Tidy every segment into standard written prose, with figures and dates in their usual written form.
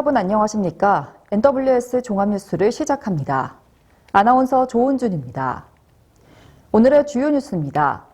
여러분 안녕하십니까? NWS 종합뉴스를 시작합니다. 아나운서 조은준입니다. 오늘의 주요 뉴스입니다.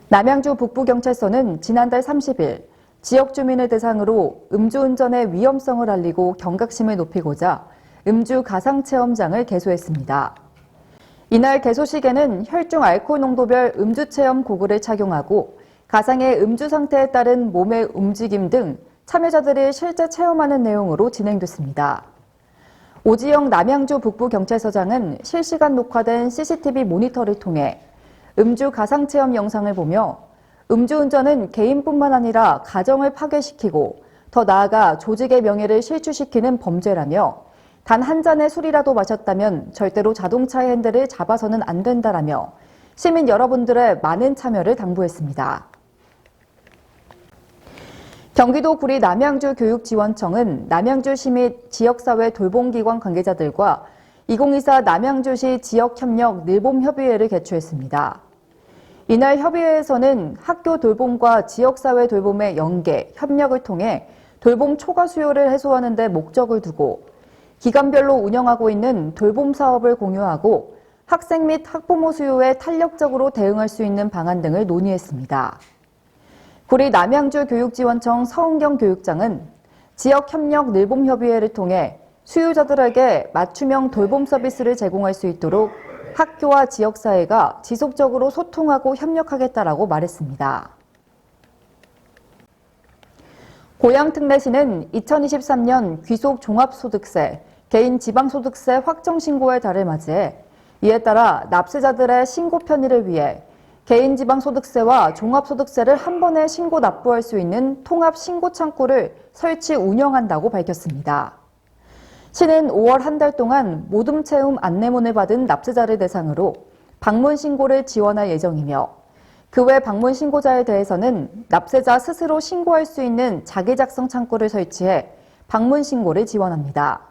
남양주 북부경찰서는 지난달 30일 지역 주민을 대상으로 음주운전의 위험성을 알리고 경각심을 높이고자 음주 가상체험장을 개소했습니다. 이날 개소식에는 혈중 알코올 농도별 음주체험 고글을 착용하고 가상의 음주 상태에 따른 몸의 움직임 등 참여자들이 실제 체험하는 내용으로 진행됐습니다. 오지영 남양주 북부경찰서장은 실시간 녹화된 CCTV 모니터를 통해 음주 가상체험 영상을 보며 음주운전은 개인뿐만 아니라 가정을 파괴시키고 더 나아가 조직의 명예를 실추시키는 범죄라며 단 한 잔의 술이라도 마셨다면 절대로 자동차의 핸들을 잡아서는 안 된다라며 시민 여러분들의 많은 참여를 당부했습니다. 경기도 구리 남양주 교육지원청은 남양주시 및 지역사회 돌봄기관 관계자들과 2024 남양주시 지역협력 늘봄협의회를 개최했습니다. 이날 협의회에서는 학교 돌봄과 지역사회 돌봄의 연계, 협력을 통해 돌봄 초과 수요를 해소하는 데 목적을 두고 기관별로 운영하고 있는 돌봄 사업을 공유하고 학생 및 학부모 수요에 탄력적으로 대응할 수 있는 방안 등을 논의했습니다. 구리 남양주 교육지원청 서은경 교육장은 지역협력 늘봄협의회를 통해 수요자들에게 맞춤형 돌봄 서비스를 제공할 수 있도록 학교와 지역사회가 지속적으로 소통하고 협력하겠다라고 말했습니다. 고양특례시는 2023년 귀속 종합소득세, 개인 지방소득세 확정신고의 달을 맞이해 이에 따라 납세자들의 신고 편의를 위해 개인 지방소득세와 종합소득세를 한 번에 신고 납부할 수 있는 통합신고창구를 설치 운영한다고 밝혔습니다. 시는 5월 한 달 동안 모둠 채움 안내문을 받은 납세자를 대상으로 방문 신고를 지원할 예정이며 그 외 방문 신고자에 대해서는 납세자 스스로 신고할 수 있는 자기 작성 창구를 설치해 방문 신고를 지원합니다.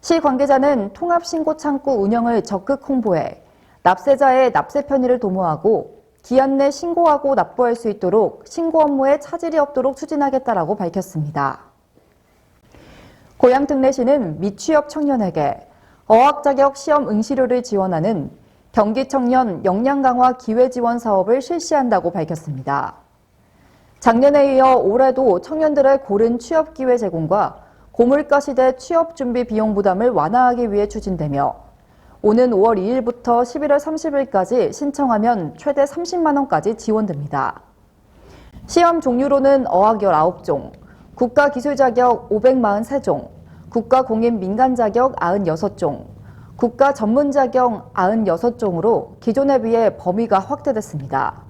시 관계자는 통합 신고 창구 운영을 적극 홍보해 납세자의 납세 편의를 도모하고 기한 내 신고하고 납부할 수 있도록 신고 업무에 차질이 없도록 추진하겠다라고 밝혔습니다. 고양특례시는 미취업 청년에게 어학자격 시험 응시료를 지원하는 경기청년 역량 강화 기회 지원 사업을 실시한다고 밝혔습니다. 작년에 이어 올해도 청년들의 고른 취업 기회 제공과 고물가 시대 취업 준비 비용 부담을 완화하기 위해 추진되며 오는 5월 2일부터 11월 30일까지 신청하면 최대 30만 원까지 지원됩니다. 시험 종류로는 어학 19종, 국가기술 자격 543종, 국가공인민간 자격 96종, 국가 전문 자격 96종으로 기존에 비해 범위가 확대됐습니다.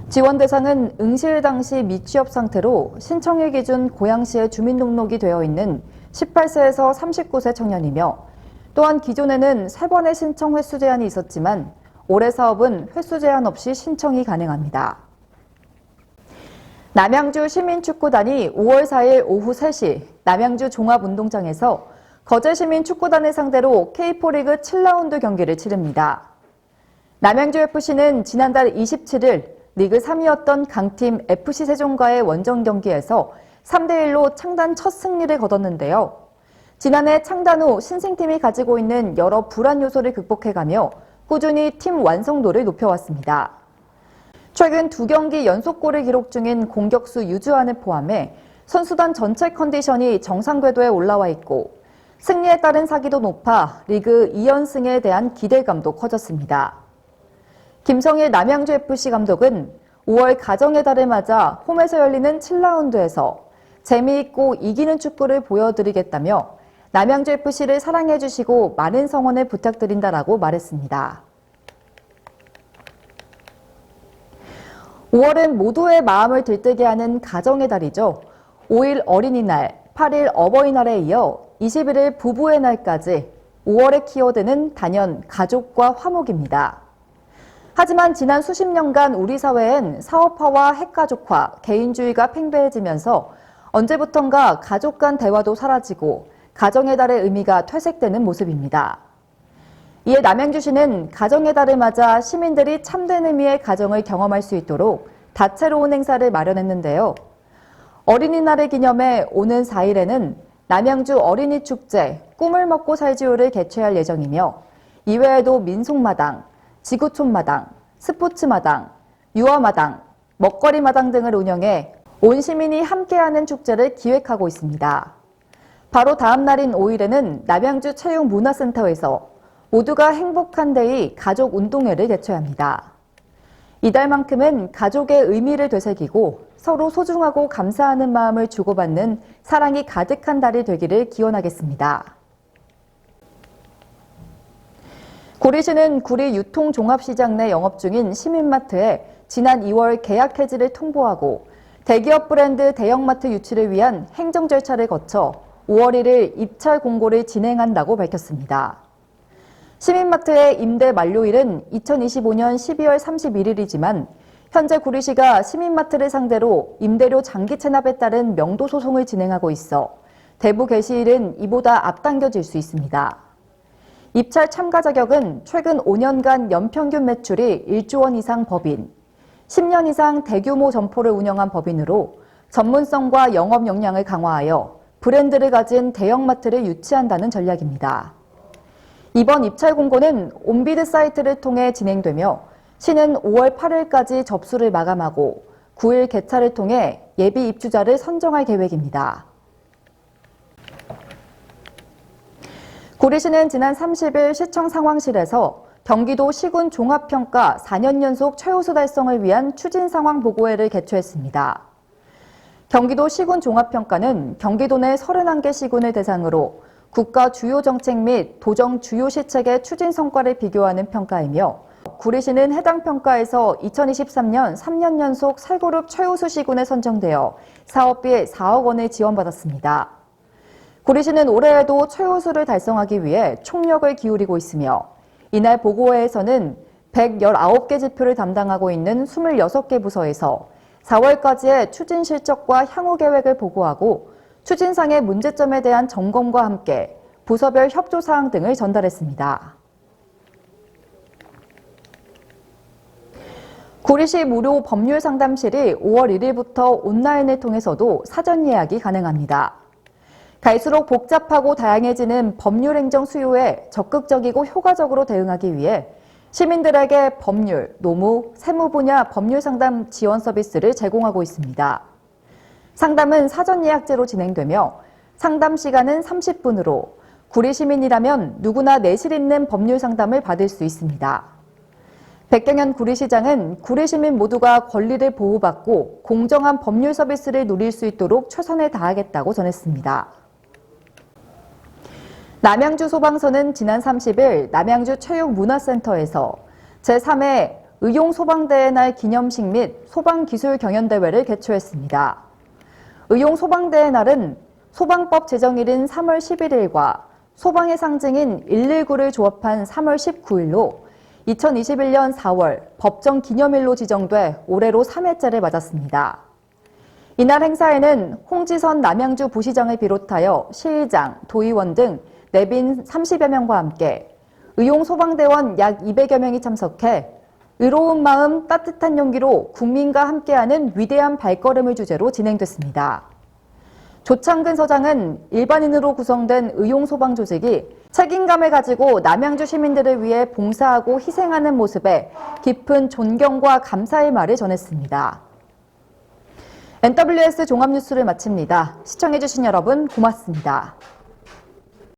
지원 대상은 응시일 당시 미취업 상태로 신청일 기준 고양시에 주민등록이 되어 있는 18세에서 39세 청년이며 또한 기존에는 3번의 신청 횟수 제한이 있었지만 올해 사업은 횟수 제한 없이 신청이 가능합니다. 남양주 시민축구단이 5월 4일 오후 3시 남양주 종합운동장에서 거제시민축구단을 상대로 K4 리그 7라운드 경기를 치릅니다. 남양주FC는 지난달 27일 리그 3위였던 강팀 FC세종과의 원정 경기에서 3대1로 창단 첫 승리를 거뒀는데요. 지난해 창단 후 신생팀이 가지고 있는 여러 불안 요소를 극복해가며 꾸준히 팀 완성도를 높여왔습니다. 최근 2경기 연속골을 기록 중인 공격수 유주환을 포함해 선수단 전체 컨디션이 정상 궤도에 올라와 있고 승리에 따른 사기도 높아 리그 2연승에 대한 기대감도 커졌습니다. 김성일 남양주FC 감독은 5월 가정의 달을 맞아 홈에서 열리는 7라운드에서 재미있고 이기는 축구를 보여드리겠다며 남양주FC를 사랑해주시고 많은 성원을 부탁드린다라고 말했습니다. 5월은 모두의 마음을 들뜨게 하는 가정의 달이죠. 5일 어린이날, 8일 어버이날에 이어 21일 부부의 날까지 5월의 키워드는 단연 가족과 화목입니다. 하지만 지난 수십 년간 우리 사회엔 사업화와 핵가족화, 개인주의가 팽배해지면서 언제부턴가 가족 간 대화도 사라지고 가정의 달의 의미가 퇴색되는 모습입니다. 이에 남양주시는 가정의 달을 맞아 시민들이 참된 의미의 가정을 경험할 수 있도록 다채로운 행사를 마련했는데요. 어린이날을 기념해 오는 4일에는 남양주 어린이 축제 꿈을 먹고 살지요를 개최할 예정이며 이외에도 민속마당, 지구촌마당, 스포츠마당, 유아마당, 먹거리마당 등을 운영해 온 시민이 함께하는 축제를 기획하고 있습니다. 바로 다음 날인 5일에는 남양주 체육문화센터에서 모두가 행복한 데이 가족 운동회를 개최합니다. 이달만큼은 가족의 의미를 되새기고 서로 소중하고 감사하는 마음을 주고받는 사랑이 가득한 달이 되기를 기원하겠습니다. 구리시는 구리 유통종합시장 내 영업 중인 시민마트에 지난 2월 계약 해지를 통보하고 대기업 브랜드 대형마트 유치를 위한 행정 절차를 거쳐 5월 1일 입찰 공고를 진행한다고 밝혔습니다. 시민마트의 임대 만료일은 2025년 12월 31일이지만 현재 구리시가 시민마트를 상대로 임대료 장기 체납에 따른 명도 소송을 진행하고 있어 대부 개시일은 이보다 앞당겨질 수 있습니다. 입찰 참가 자격은 최근 5년간 연평균 매출이 1조 원 이상 법인, 10년 이상 대규모 점포를 운영한 법인으로 전문성과 영업 역량을 강화하여 브랜드를 가진 대형마트를 유치한다는 전략입니다. 이번 입찰 공고는 온비드 사이트를 통해 진행되며 시는 5월 8일까지 접수를 마감하고 9일 개차를 통해 예비 입주자를 선정할 계획입니다. 구리시는 지난 30일 시청 상황실에서 경기도 시군 종합평가 4년 연속 최우수 달성을 위한 추진 상황 보고회를 개최했습니다. 경기도 시군 종합평가는 경기도 내 31개 시군을 대상으로 국가 주요 정책 및 도정 주요 시책의 추진 성과를 비교하는 평가이며 구리시는 해당 평가에서 2023년 3년 연속 세그룹 최우수 시군에 선정되어 사업비 4억 원을 지원받았습니다. 구리시는 올해에도 최우수를 달성하기 위해 총력을 기울이고 있으며 이날 보고회에서는 119개 지표를 담당하고 있는 26개 부서에서 4월까지의 추진 실적과 향후 계획을 보고하고 추진상의 문제점에 대한 점검과 함께 부서별 협조 사항 등을 전달했습니다. 구리시 무료 법률 상담실이 5월 1일부터 온라인을 통해서도 사전 예약이 가능합니다. 갈수록 복잡하고 다양해지는 법률 행정 수요에 적극적이고 효과적으로 대응하기 위해 시민들에게 법률, 노무, 세무 분야 법률 상담 지원 서비스를 제공하고 있습니다. 상담은 사전 예약제로 진행되며 상담 시간은 30분으로 구리 시민이라면 누구나 내실 있는 법률 상담을 받을 수 있습니다. 백경현 구리시장은 구리 시민 모두가 권리를 보호받고 공정한 법률 서비스를 누릴 수 있도록 최선을 다하겠다고 전했습니다. 남양주 소방서는 지난 30일 남양주 체육문화센터에서 제3회 의용소방대회 날 기념식 및 소방기술 경연대회를 개최했습니다. 의용소방대회 날은 소방법 제정일인 3월 11일과 소방의 상징인 119를 조합한 3월 19일로 2021년 4월 법정 기념일로 지정돼 올해로 3회째를 맞았습니다. 이날 행사에는 홍지선 남양주 부시장을 비롯하여 시의장, 도의원 등 내빈 30여 명과 함께 의용소방대원 약 200여 명이 참석해 의로운 마음, 따뜻한 용기로 국민과 함께하는 위대한 발걸음을 주제로 진행됐습니다. 조창근 서장은 일반인으로 구성된 의용소방 조직이 책임감을 가지고 남양주 시민들을 위해 봉사하고 희생하는 모습에 깊은 존경과 감사의 말을 전했습니다. NWS 종합뉴스를 마칩니다. 시청해주신 여러분 고맙습니다.